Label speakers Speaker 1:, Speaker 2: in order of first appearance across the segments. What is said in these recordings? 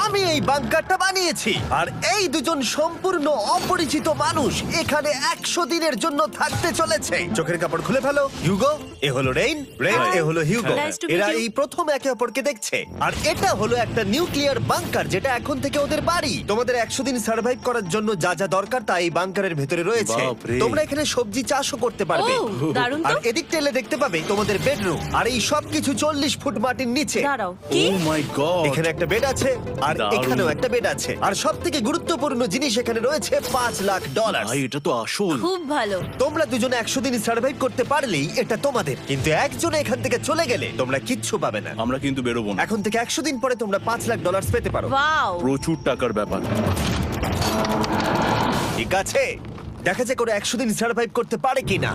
Speaker 1: আমি এই বাংকারটা বানিয়েছি আর এই দুজন সম্পূর্ণ অপরিচিত মানুষ এখানে 100 দিনের জন্য থাকতে চলেছে। চোখের কাপড় খুলে ফেলো। হিউগো, এ হলো রেইন, এ হলো হিউগো।
Speaker 2: Nice to meet
Speaker 1: এরা
Speaker 2: you.
Speaker 1: এই প্রথম একে অপরকে দেখছে। আর এটা হলো একটা নিউক্লিয়ার বাংকার যেটা এখন থেকে ওদের বাড়ি। তোমাদের 100 দিন সার্ভাইভ করার জন্য যা যা দরকার তা এই বাংকারের ভেতরে রয়েছে।
Speaker 3: বাপরে।
Speaker 1: তোমরা এখানে সবজি চাষও করতে পারবে।
Speaker 2: ও, দারুণ তো।
Speaker 1: আর এদিক টেলে দেখতে পাবে তোমাদের বেডরুম। আর এই সবকিছু 40 ফুট মাটির নিচে।
Speaker 2: দাঁড়াও, কি?
Speaker 3: ও মাই গড।
Speaker 1: এখানে একটা বেড আছে আর
Speaker 3: দারুণ।
Speaker 1: এখানেও একটা বেড আছে। আর সবথেকে গুরুত্বপূর্ণ জিনিস এখানে রয়েছে $5,00,000।
Speaker 3: ভাই এটা তো আসল।
Speaker 2: খুব ভালো।
Speaker 1: তোমরা দুজনে 100 দিন সার্ভাইভ করতে পারলেই এটা তোমাদের। কিন্তু একজন এখান থেকে চলে গেলে তোমরা কিচ্ছু পাবে না।
Speaker 3: আমরা কিন্তু বেরোবো না।
Speaker 1: এখন থেকে 100 দিন পরে তোমরা $5,00,000 পেতে পারো।
Speaker 2: ওয়াও।
Speaker 3: প্রচুর টাকার ব্যাপার।
Speaker 1: ঠিক আছে, দেখা যাক ওরা 100 দিন সার্ভাইভ করতে পারে কিনা।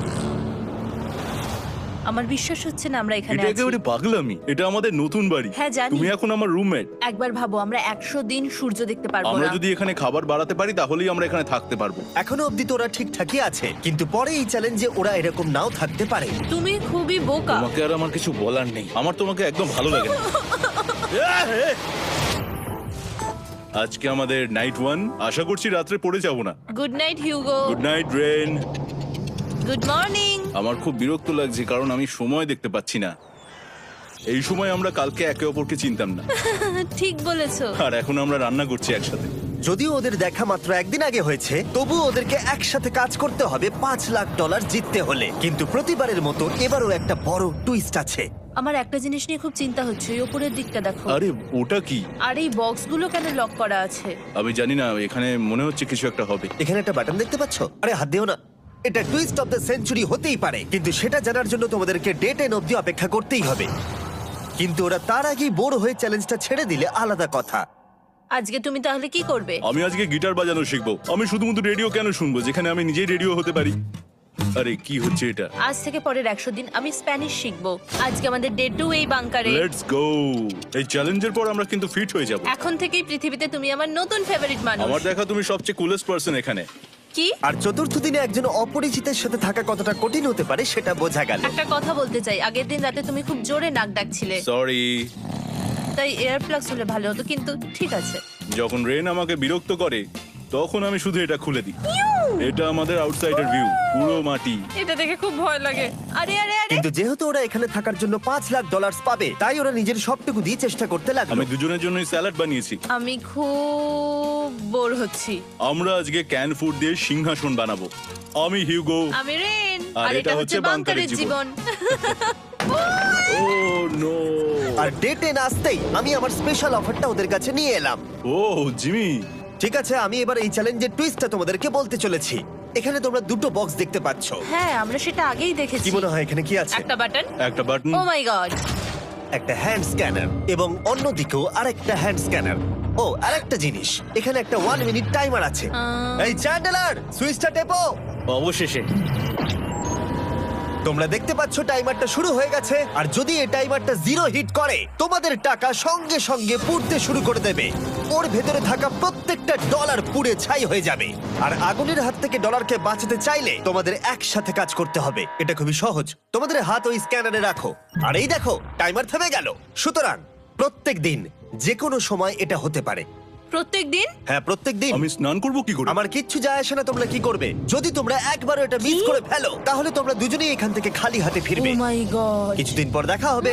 Speaker 2: আমার বিশ্বাস হচ্ছে না আমরা এখানে
Speaker 3: এটা
Speaker 2: আছি।
Speaker 3: একেবারে পাগলামি। এটা আমাদের নতুন বাড়ি।
Speaker 2: হ্যাঁ, জানি।
Speaker 3: তুমি এখন আমার রুমমেট।
Speaker 2: একবার ভাবো, আমরা 100 দিন সূর্য দেখতে পারবো
Speaker 3: আমরা
Speaker 2: না।
Speaker 3: যদি এখানে খাবার বাড়াতে পারি তাহলেই আমরা এখানে থাকতে পারবো।
Speaker 1: এখনো অব্দি তো ওরা ঠিকঠাকই আছে, কিন্তু পরে এই চ্যালেঞ্জে ওরা এরকম নাও থাকতে পারে।
Speaker 2: তুমি খুবই বোকা।
Speaker 3: তোমাকে আর আমার কিছু বলার নেই। আমার তোমাকে একদম ভালো লাগে না। আজকে আমাদের নাইট 1। আশা করছি রাত্রে পড়ে যাব না।
Speaker 2: Good night Hugo.
Speaker 3: Good night Ren.
Speaker 2: Good morning.
Speaker 3: আমার খুব বিরক্ত লাগছে কারণ আমি সময় দেখতে পাচ্ছি না। এই সময় আমরা কালকে একে অপরকে চিনতাম না,
Speaker 2: ঠিক বলেছো।
Speaker 3: আর এখন আমরা রান্না করছি একসাথে।
Speaker 1: যদিও ওদের দেখা মাত্র একদিন আগে হয়েছে, তবুও ওদেরকে একসাথে কাজ করতে হবে $5,00,000 জিততে হলে। কিন্তু প্রতিবারের মতো এবারও একটা বড় টুইস্ট আছে।
Speaker 2: আমার একটা জিনিস নিয়ে খুব চিন্তা হচ্ছে, ওই উপরের দিকটা দেখো।
Speaker 3: আরে ওটা কি?
Speaker 2: আর এই বক্সগুলো কেন লক করা আছে?
Speaker 3: আমি জানি না, এখানে মনে হচ্ছে কিছু একটা হবে।
Speaker 1: এখানে একটা বাটন দেখতে পাচ্ছ? আরে হাত দিও না। এটা টুইস্ট অফ দ্য সেঞ্চুরি হতেই পারে, কিন্তু সেটা জানার জন্য তোমাদেরকে ডে 10 অবধি অপেক্ষা করতেই হবে। কিন্তু ওরা তার আগেই বোর হয়ে চ্যালেঞ্জটা ছেড়ে দিলে আলাদা কথা।
Speaker 2: আজকে তুমি তাহলে কি করবে?
Speaker 3: আমি আজকে গিটার বাজানো শিখবো। আমি শুধুমাত্র রেডিও কেন শুনবো যেখানে আমি নিজেই রেডিও হতে পারি? আরে কি হচ্ছে এটা?
Speaker 2: আজ থেকে পরের 100 দিন আমি স্প্যানিশ শিখবো। আজকে আমাদের ডে 2 এই বাংকারে।
Speaker 3: Let's go. এই চ্যালেঞ্জের পর আমরা কিন্তু ফিট হয়ে যাব।
Speaker 2: এখন থেকেই পৃথিবীতে তুমি আমার নতুন ফেভারিট মানুষ।
Speaker 3: আমার দেখা তুমি সবচেয়ে কুলেস্ট পারসন এখানে।
Speaker 2: কি?
Speaker 1: আর চতুর্থ দিনে একজন অপরিচিতের সাথে থাকা কতটা কঠিন হতে পারে সেটা বোঝা গেল।
Speaker 2: একটা কথা বলতে চাই, আগের দিন রাতে তুমি খুব জোরে নাক ডাকছিলে,
Speaker 3: সরি।
Speaker 2: তাই এয়ার প্লাগস হলে ভালো হতো, কিন্তু ঠিক আছে।
Speaker 3: যখন রেন আমাকে বিরক্ত করে তখন আমি শুধু এটা খুলে দিই। এটা আমাদের আউটসাইডার ভিউ, পুরো মাটি।
Speaker 2: এটা দেখে খুব ভয় লাগে। আরে আরে আরে,
Speaker 1: কিন্তু যেহেতু ওরা এখানে থাকার জন্য $5,00,000 পাবে, তাই ওরা নিজের সবটুকু দিয়ে চেষ্টা করতে লাগলো।
Speaker 3: আমি দুজনের জন্যই স্যালাড বানিয়েছি।
Speaker 2: আমি খুব বোর হচ্ছি।
Speaker 3: আমরা আজকে ক্যান ফুড দিয়ে সিংহাসন বানাবো। আমি হিউগো।
Speaker 2: আমি রেন,
Speaker 3: আর
Speaker 2: আর এটা হচ্ছে বাংকারের জীবন।
Speaker 3: ও নো।
Speaker 1: আর ডে 10 আসতেই আমি আমার স্পেশাল অফারটা ওদের কাছে নিয়ে এলাম।
Speaker 3: ও জিমি।
Speaker 1: ঠিক আছে, আমি এবার এই চ্যালেঞ্জের টুইস্টটা তোমাদেরকে বলতে চলেছি। এখানে তোমরা দুটো বক্স দেখতে পাচ্ছ।
Speaker 2: হ্যাঁ, আমরা সেটা আগেই দেখেছি।
Speaker 1: কি মনে হয় এখানে কি আছে?
Speaker 2: একটা বাটন।
Speaker 3: একটা বাটন।
Speaker 2: O my god.
Speaker 1: একটা হ্যান্ড স্ক্যানার এবং অন্যদিকেও আরেকটা হ্যান্ড স্ক্যানার। ও, আরেকটা জিনিস, এখানে একটা 1 মিনিট টাইমার আছে। এই চ্যান্ডেলার, সুইচটা টেপো।
Speaker 3: অবশেষে।
Speaker 1: তোমরা দেখতে পাচ্ছ টাইমারটা শুরু হয়ে গেছে। আর যদি এই টাইমারটা 0 হিট করে, তোমাদের টাকা সঙ্গে সঙ্গে পুড়তে শুরু করে দেবে। ওর ভেতরে থাকা প্রত্যেকটা ডলার পুড়ে ছাই হয়ে যাবে। আর আগুনের হাত থেকে ডলারকে বাঁচাতে চাইলে তোমাদের একসাথে কাজ করতে হবে। এটা খুবই সহজ। তোমাদের হাত ওই স্ক্যানারে রাখো, আর এই দেখো টাইমার থেমে গেল। সুতরাং প্রত্যেক দিন যে কোনো সময় এটা হতে পারে।
Speaker 2: প্রত্যেক দিন?
Speaker 1: হ্যাঁ, প্রত্যেক দিন।
Speaker 3: আমি স্নান করব কি করে?
Speaker 1: আমার কিচ্ছু যায় আসে না তোমরা কি করবে। যদি তোমরা একবারও এটা মিস করে ফেলো, তাহলে তোমরা দুজনেই এখান থেকে খালি হাতে
Speaker 2: ও
Speaker 1: ফিরবে।
Speaker 2: মাই গড।
Speaker 1: কিছুদিন পর দেখা হবে।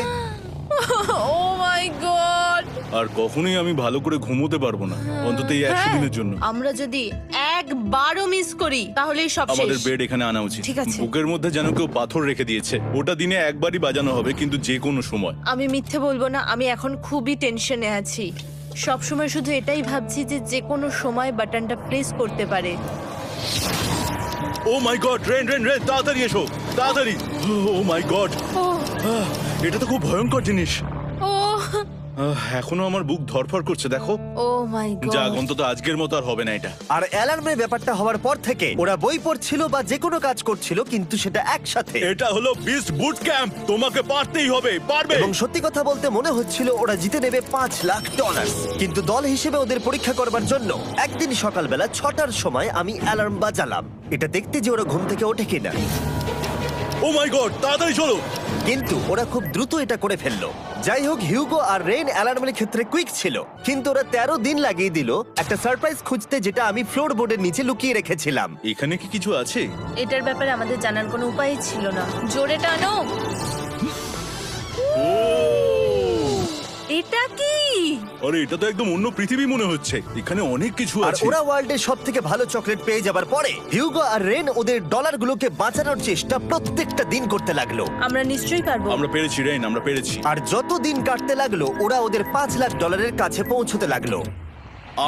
Speaker 2: ও মাই গড।
Speaker 3: আর কখনোই আমি ভালো করে ঘুমোতে পারবো না, অন্তত এই 100 দিনের জন্য।
Speaker 2: আমরা যদি একবারও মিস করি তাহলেই সব
Speaker 3: আমাদের
Speaker 2: শেষ।
Speaker 3: বেড এখানে আনা উচিত।
Speaker 2: ঠিক আছে।
Speaker 3: বুকের মধ্যে যেন কেউ পাথর রেখে দিয়েছে। ওটা দিনে একবারই বাজানো হবে, কিন্তু যে কোনো সময়।
Speaker 2: আমি মিথ্যে বলবো না, আমি এখন খুবই টেনশনে আছি। সব সময় শুধু এটাই ভাবছি যে যে কোনো সময় বাটনটা প্রেস করতে পারে।
Speaker 3: ও my god, rain rain rain, তাড়াতাড়ি এসো, তাড়াতাড়ি। ও মাই গড,
Speaker 2: ও
Speaker 3: এটা তো খুব ভয়ঙ্কর জিনিস।
Speaker 2: ও
Speaker 3: এখনো আমার বুক ধরফর করছে, দেখো।
Speaker 2: ও মাই
Speaker 3: যাক,
Speaker 2: গড।
Speaker 3: অন্তত আজকের মতো আর হবে না এটা।
Speaker 1: আর অ্যালার্মের ব্যাপারটা হওয়ার পর থেকে ওরা বই পড়ছিল বা যে কোনো কাজ করছিল, কিন্তু সেটা একসাথে।
Speaker 3: এটা হলো বিস্ট বুট ক্যাম্প, তোমাকে পারতেই হবে, পারবে।
Speaker 1: এবং সত্যি কথা বলতে মনে হচ্ছিল ওরা জিতে নেবে $5,00,000। কিন্তু দল হিসেবে ওদের পরীক্ষা করবার জন্য একদিন সকালবেলা 6টার সময় আমি অ্যালার্ম বাজালাম, এটা দেখতে যে ওরা ঘুম থেকে ওঠে কিনা।
Speaker 3: ও মাই গড, তাড়াতাড়ি চলো।
Speaker 1: কিন্তু ওরা খুব দ্রুত এটা করে ফেললো। যাই হোক, হিউগো আর রেন অ্যালার্মের ক্ষেত্রে কুইক ছিল, কিন্তু ওরা 13 দিন লাগিয়ে দিল একটা সারপ্রাইজ খুঁজতে, যেটা আমি ফ্লোর বোর্ডের নিচে লুকিয়ে রেখেছিলাম।
Speaker 3: এখানে কি কিছু আছে?
Speaker 2: এটার ব্যাপারে আমাদের জানার কোনো উপায় ছিল না। জোরে টানো।
Speaker 3: ও
Speaker 2: এটা কি?
Speaker 3: আরে এটা তো একদম অন্য পৃথিবী মনে হচ্ছে, এখানে অনেক কিছু
Speaker 1: আর
Speaker 3: আছে।
Speaker 1: ওরা ওয়ার্ল্ডের সব থেকে ভালো চকলেট পেয়ে যাবার পরে হিউগো আর রেন ওদের ডলারগুলোকে বাঁচানোর চেষ্টা প্রত্যেকটা দিন করতে লাগলো।
Speaker 2: আমরা নিশ্চয়ই পারবো।
Speaker 3: আমরা পেরেছি রেন, আমরা পেরেছি।
Speaker 1: আর যত দিন কাটতে লাগলো ওরা ওদের $5,00,000 কাছে পৌঁছতে লাগলো।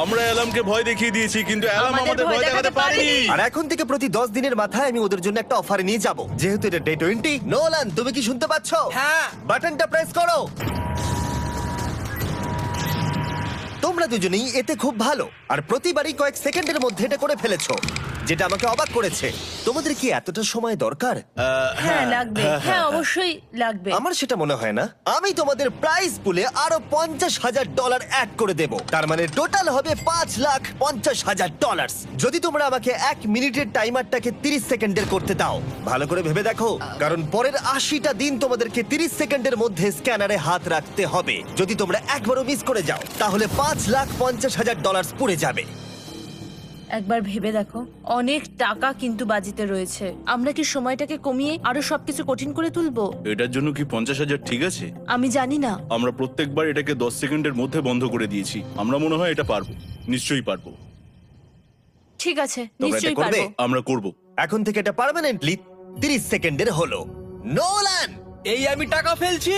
Speaker 3: আমরা অ্যালামকে ভয় দেখিয়ে দিয়েছি, কিন্তু অ্যালাম
Speaker 2: আমাদের
Speaker 3: আমাদের
Speaker 2: ভয়
Speaker 3: ভয় দেখাতে
Speaker 2: দেখাতে
Speaker 3: পারেনি।
Speaker 2: পারেনি।
Speaker 1: আর এখন থেকে প্রতি 10 দিনের মাথায় আমি ওদের জন্য একটা অফার নিয়ে যাব, যেহেতু এটা ডে 20। নোলান, তুমি কি শুনতে পাচ্ছ?
Speaker 4: হ্যাঁ।
Speaker 1: বাটনটা প্রেস করো। তোমরা দুজনেই এতে খুব ভালো, আর প্রতিবারই কয়েক সেকেন্ডের মধ্যে এটা করে ফেলেছো, যেটা আমাকে অবাক করেছে। তোমাদের কি এতটা সময় দরকার?
Speaker 2: হ্যাঁ লাগবে, হ্যাঁ অবশ্যই লাগবে।
Speaker 1: আমার সেটা মনে হয় না। আমি তোমাদের প্রাইস পুলে আরো $50,000 অ্যাড করে দেব, তার মানে টোটাল হবে $5,50,000। যদি তোমরা আমাকে 1 মিনিটের টাইমারটাকে 30 সেকেন্ডের করতে দাও। ভালো করে ভেবে দেখো, কারণ পরের 80টা দিন তোমাদেরকে 30 সেকেন্ডের মধ্যে স্ক্যানারে হাত রাখতে হবে। যদি তোমরা একবারও মিস করে যাও, তাহলে $5,50,000 পুড়ে যাবে।
Speaker 2: একবার ভেবে দেখো, অনেক টাকা কিন্তু বাজিতে রয়েছে। আমরা কি সময়টাকে কমিয়ে আরো সবকিছু কঠিন করে তুলবো?
Speaker 3: এটার জন্য কি 50,000 ঠিক আছে?
Speaker 2: আমি জানি না।
Speaker 3: আমরা প্রত্যেকবার এটাকে 10 সেকেন্ডের মধ্যে বন্ধ করে দিয়েছি। আমরা মনে হয় এটা পারবো, নিশ্চয়ই পারবো।
Speaker 2: ঠিক আছে,
Speaker 1: তোমরা এটা
Speaker 2: নিশ্চয়ই
Speaker 1: করবে?
Speaker 2: পারবো।
Speaker 3: আমরা করব।
Speaker 1: এখন থেকে এটা পার্মানেন্টলি 30 সেকেন্ডের হলো। নোলান,
Speaker 4: এই আমি টাকা ফেলছি।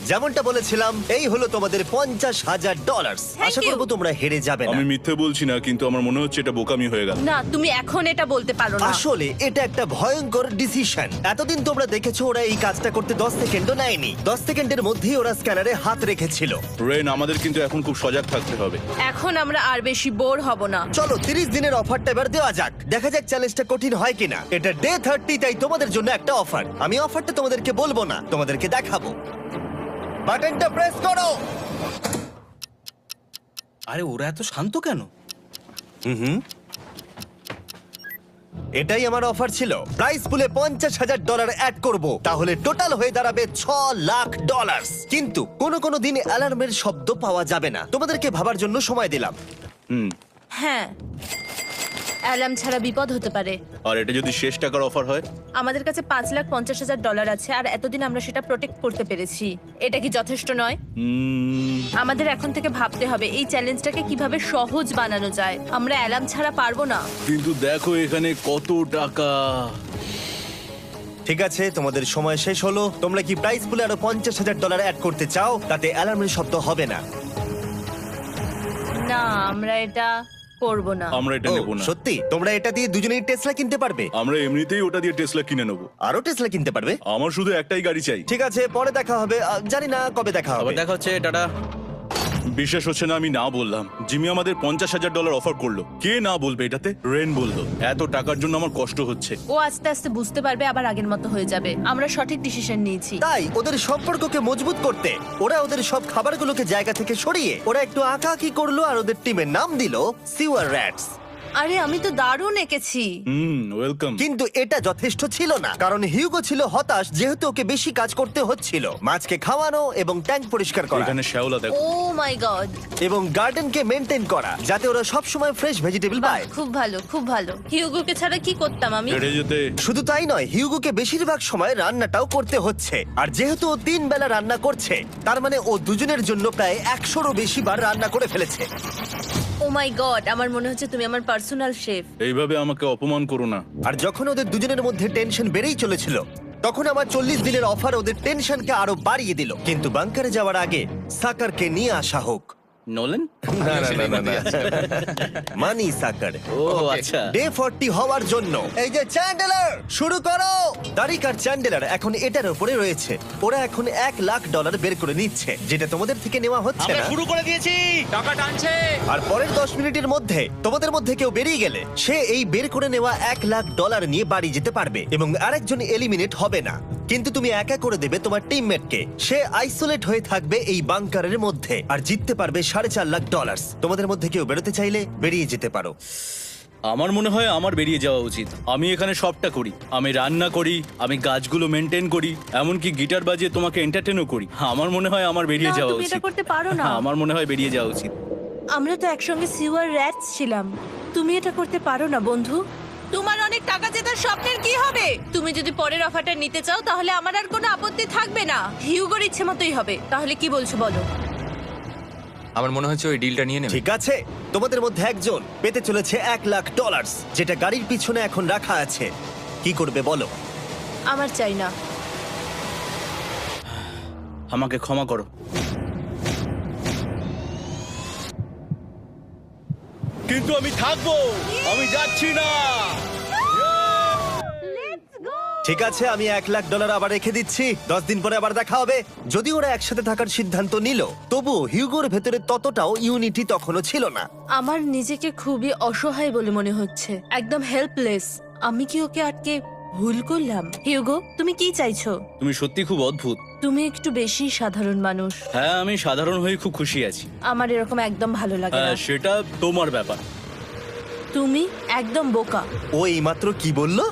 Speaker 1: যেমনটা বলেছিলাম, এই হলো তোমাদের $50,000।
Speaker 2: Thank
Speaker 1: Asha
Speaker 2: you.
Speaker 1: করবো তোমরা হেরে যাবে না।
Speaker 3: আমি মিথ্যে বলছি না, কিন্তু আমার মনে হচ্ছে এটা বোকামি হয়ে গেল।
Speaker 2: না, তুমি এখন এটা বলতে পারো না।
Speaker 1: আসলে এটা একটা ভয়ঙ্কর ডিসিশন। এতদিন তোমরা দেখেছো ওরা এই কাজটা করতে 10 সেকেন্ডও নেয়নি। 10 সেকেন্ডের মধ্যেই ওরা স্ক্যানারে হাত রেখেছিল।
Speaker 3: রেন, আমাদের কিন্তু এখন খুব সজাগ থাকতে হবে।
Speaker 2: এখন আমরা আর বেশি বোর হব না।
Speaker 1: চলো 30 দিনের অফারটা এবার দেওয়া যাক, দেখা যাক চ্যালেঞ্জটা কঠিন হয় কিনা। এটা ডে 30, তাই তোমাদের জন্য একটা অফার। আমি অফারটা তোমাদেরকে বলবো না, তোমাদেরকে দেখাবো। বাটনটা প্রেস করো।
Speaker 4: আরে ওরা এত শান্ত কেন?
Speaker 1: এটাই আমার অফার ছিল। প্রাইস পুলে $50,000 অ্যাড করব, তাহলে টোটাল হয়ে দাঁড়াবে $6,00,000। কিন্তু কোনো দিন অ্যালার্মের শব্দ পাওয়া যাবে না। তোমাদেরকে ভাবার জন্য সময় দিলাম।
Speaker 2: হ্যাঁ, অ্যালার্ম ছাড়া বিপদ হতে পারে।
Speaker 3: আর এটা যদি শেষ টাকার অফার হয়?
Speaker 2: আমাদের কাছে $5,50,000 আছে, আর এতদিন আমরা সেটা প্রোটেক্ট করতে পেরেছি। এটা কি যথেষ্ট নয়? আমাদের এখন থেকে ভাবতে হবে এই চ্যালেঞ্জটাকে কিভাবে সহজ বানানো যায়। আমরা অ্যালার্ম ছাড়া পারবো না।
Speaker 3: কিন্তু দেখো এখানে কত টাকা।
Speaker 1: ঠিক আছে, তোমাদের সময় শেষ হলো। তোমরা কি প্রাইস পুলে আরো $50,000 অ্যাড করতে চাও? তাতে অ্যালার্মের শব্দ হবে না।
Speaker 2: না, আমরা এটা করব না।
Speaker 3: আমরা এটা
Speaker 1: ও,
Speaker 3: নেব না।
Speaker 1: সত্যি? তোমরা এটা দিয়ে দুজনেই টেসলা কিনতে পারবে?
Speaker 3: আমরা এমনিতেই ওটা দিয়ে টেসলা কিনে নেব।
Speaker 1: আরো টেসলা কিনতে পারবে?
Speaker 3: আমার শুধু একটাই গাড়ি চাই।
Speaker 1: ঠিক আছে, পরে দেখা হবে। জানি না কবে দেখা
Speaker 4: আবার
Speaker 1: হবে।
Speaker 4: দেখা হচ্ছে, টাটা।
Speaker 3: বিশ্বাস হচ্ছে না আমি না বললাম। জিমি আমাদের $50,000 অফার করলো। কে না বলবে এটাতে? রেন বললো। এত টাকার জন্য আমার কষ্ট হচ্ছে।
Speaker 2: ও আস্তে আস্তে বুঝতে পারবে, আবার আগের মতো হয়ে যাবে। আমরা সঠিক ডিসিশন নিয়েছি।
Speaker 1: তাই ওদের সম্পর্ককে মজবুত করতে ওরা ওদের সব খাবারগুলোকে জায়গা থেকে সরিয়ে ওরা একটু আঁকাআঁকি করলো, আর ওদের টিমের নাম দিল সিওয়ার র্যাটস।
Speaker 2: আরে আমি তো দারুণ এঁকেছি।
Speaker 3: ওয়েলকাম।
Speaker 1: কিন্তু এটা যথেষ্ট ছিল না, কারণ হিউগো ছিল হতাশ, যেহেতু ওকে বেশি কাজ করতে হচ্ছিল। মাছকে খাওয়ানো এবং ট্যাঙ্ক পরিষ্কার করা
Speaker 3: এখানে শ্যাওলা দেখো।
Speaker 2: ও মাই গড।
Speaker 1: এবং গার্ডেনকে মেনটেন করা, যাতে ওরা সব সময় ফ্রেশ ভেজিটেবল পায়।
Speaker 2: খুব ভালো, খুব ভালো। হিউগোকে ছাড়া কি করতাম আমি?
Speaker 3: হেঁটে যেতে।
Speaker 1: শুধু তাই নয়, হিউগোকে বেশিরভাগ সময় রান্নাটাও করতে হচ্ছে। আর যেহেতু ও 3 বেলা রান্না করছে, তার মানে ও দুজনের জন্য প্রায় 100রও বেশি বার রান্না করে ফেলেছে।
Speaker 2: ও মাই গড, আমার মনে হচ্ছে তুমি আমার পার্সোনাল শেফ।
Speaker 3: এইভাবে আমাকে অপমান করো না।
Speaker 1: আর যখন ওদের দুজনের মধ্যে টেনশন বেড়েই চলেছিল, তখন আমার 40 দিনের অফার ওদের টেনশনকে আরো বাড়িয়ে দিল। কিন্তু বাংকারে যাওয়ার আগে সাকারকে নিয়ে আসা হোক।
Speaker 4: নোলেন?
Speaker 1: মানি সাকার।
Speaker 4: ও আচ্ছা।
Speaker 1: ডে 40 হওয়ার জন্য এই যে চ্যান্ডেলার শুরু করো। তারিক আর চ্যান্ডেলার এখন এটার উপরে রয়েছে। ওরা এখন $1,00,000 বের করে নিচ্ছে, যেটা তোমাদের থেকে নেওয়া হচ্ছে
Speaker 4: আমরা
Speaker 1: না।
Speaker 4: শুরু করে দিয়েছি, টাকা টানছে।
Speaker 1: আর পরের 10 মিনিটের মধ্যে তোমাদের মধ্যে কেউ বেরিয়ে গেলে সে এই বের করে নেওয়া $1,00,000 নিয়ে বাড়ি যেতে পারবে, এবং আরেকজন এলিমিনেট হবে না। কিন্তু তুমি একা করে দেবে তোমার টিমমেটকে। সে আইসোলেট হয়ে থাকবে এই বাংকারের মধ্যে, আর জিততে পারবে $4.5 লাখ। তোমাদের মধ্যে কেউ বেরোতে চাইলে বেরিয়ে যেতে পারো।
Speaker 3: আমার মনে হয় আমার বেরিয়ে যাওয়া উচিত। আমি এখানে সবটা করি, আমি রান্না করি, আমি গাছগুলো মেনটেন করি, এমনকি গিটার বাজিয়ে তোমাকে এন্টারটেনও করি। আমার মনে হয় আমার বেরিয়ে
Speaker 2: না,
Speaker 3: যাওয়া
Speaker 2: তুমি এটা
Speaker 3: উচিত।
Speaker 2: করতে পারো না।
Speaker 3: আমার মনে হয় বেরিয়ে যাওয়া উচিত।
Speaker 2: আমরা তো একসঙ্গে সিওয়ার র্যাটস ছিলাম। তুমি এটা করতে পারো না বন্ধু। তোমার অনেক টাকা জেতার স্বপ্নের কি হবে? তুমি যদি পরের অফারটা নিতে চাও তাহলে আমার আর কোনো আপত্তি থাকবে না। হিউগোর ইচ্ছে মতোই হবে। তাহলে কি বলছো বলো?
Speaker 5: আমার মনে হচ্ছে ওই ডিলটা নিয়ে নেবে।
Speaker 1: ঠিক আছে, তোমাদের মধ্যে একজন পেতে চলেছে $1,00,000, যেটা গাড়ির পিছনে এখন রাখা আছে। কি করবে বলো?
Speaker 2: আমার চাই না।
Speaker 3: আমাকে ক্ষমা করো। কিন্তু আমি থাকবো, আমি যাচ্ছি না।
Speaker 1: ঠিক আছে, আমি $1,00,000 আবার রেখে দিচ্ছি। 10 দিন পরে আবার দেখা হবে। যদি ওরা একসাথে থাকার সিদ্ধান্ত নিল, তবুও হিউগোর ভেতরে ততটাও ইউনিটি তখনও ছিল না।
Speaker 2: আমার নিজেকে খুবই অসহায় বলে মনে হচ্ছে, একদম হেল্পলেস। আমি কি ওকে আটকে ভুল করলাম? হিউগো, তুমি কি চাইছো?
Speaker 3: তুমি সত্যি খুব অদ্ভুত।
Speaker 2: তুমি একটু বেশি সাধারণ মানুষ।
Speaker 3: হ্যাঁ, আমি সাধারণ হয়ে খুব খুশি আছি।
Speaker 2: আমার এরকম একদম ভালো লাগে না।
Speaker 3: হ্যাঁ, সেটা তোমার ব্যাপার।
Speaker 2: তুমি একদম বোকা।
Speaker 1: ও এইমাত্র কি বললো?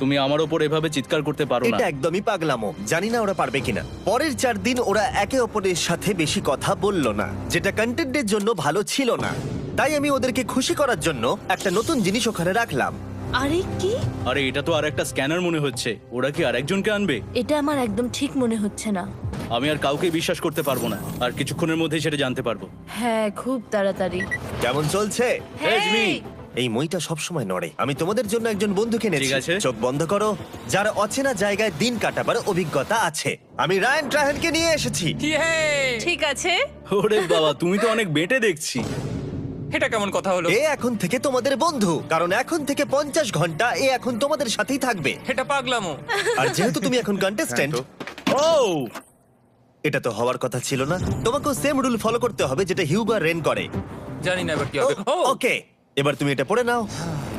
Speaker 3: তুমি আমার ওপর এভাবে চিৎকার করতে পারো না।
Speaker 1: এটা একদমই পাগলামো। জানি না ওরা পারবে কিনা। পরের 4 দিন ওরা একে অপরের সাথে বেশি কথা বলল না, যেটা কন্টেন্টের জন্য ভালো ছিল না। তাই আমি ওদেরকে খুশি করার জন্য একটা নতুন জিনিস ওখানে রাখলাম।
Speaker 2: আরে কি?
Speaker 3: আরে এটা তো আর একটা স্ক্যানার মনে হচ্ছে। ওরা কি আরেকজনকে আনবে?
Speaker 2: এটা আমার একদম ঠিক মনে হচ্ছে না।
Speaker 3: আমি আর কাউকে বিশ্বাস করতে পারবো না। আর কিছুক্ষণের মধ্যেই সেটা জানতে পারবো।
Speaker 2: হ্যাঁ, খুব তাড়াতাড়ি।
Speaker 1: কেমন চলছে?
Speaker 3: Hey, Jimmy!
Speaker 1: এই মইটা সবসময় নড়ে। আমি তোমাদের জন্য একজন বন্ধুকে এনেছি।
Speaker 3: ঠিক আছে।
Speaker 1: চোখ বন্ধ করো। যার অচেনা জায়গায় দিন কাটাবার অভিজ্ঞতা আছে। আমি রায়ান ট্রাহেনকে নিয়ে এসেছি।
Speaker 5: ইয়ে!
Speaker 2: ঠিক আছে।
Speaker 3: ওরে বাবা, তুমি তো অনেক বেটে দেখছি।
Speaker 5: এটা কেমন কথা হলো?
Speaker 1: এ এখন থেকে তোমাদের বন্ধু, কারণ এখন থেকে 50 ঘন্টা এ এখন তোমাদের সাথেই থাকবে।
Speaker 5: এটা পাগলামো।
Speaker 1: আর যেহেতু তুমি এখন কন্টেস্ট্যান্ট,
Speaker 3: ও
Speaker 1: এটা তো হওয়ার কথা ছিল না। তোমাকেও সেম রুল ফলো করতে হবে যেটা হিউগো আর রেন করে।
Speaker 5: জানি না এবার কি হবে। ও
Speaker 1: ওকে, এবার তুমি এটা পড়ে নাও।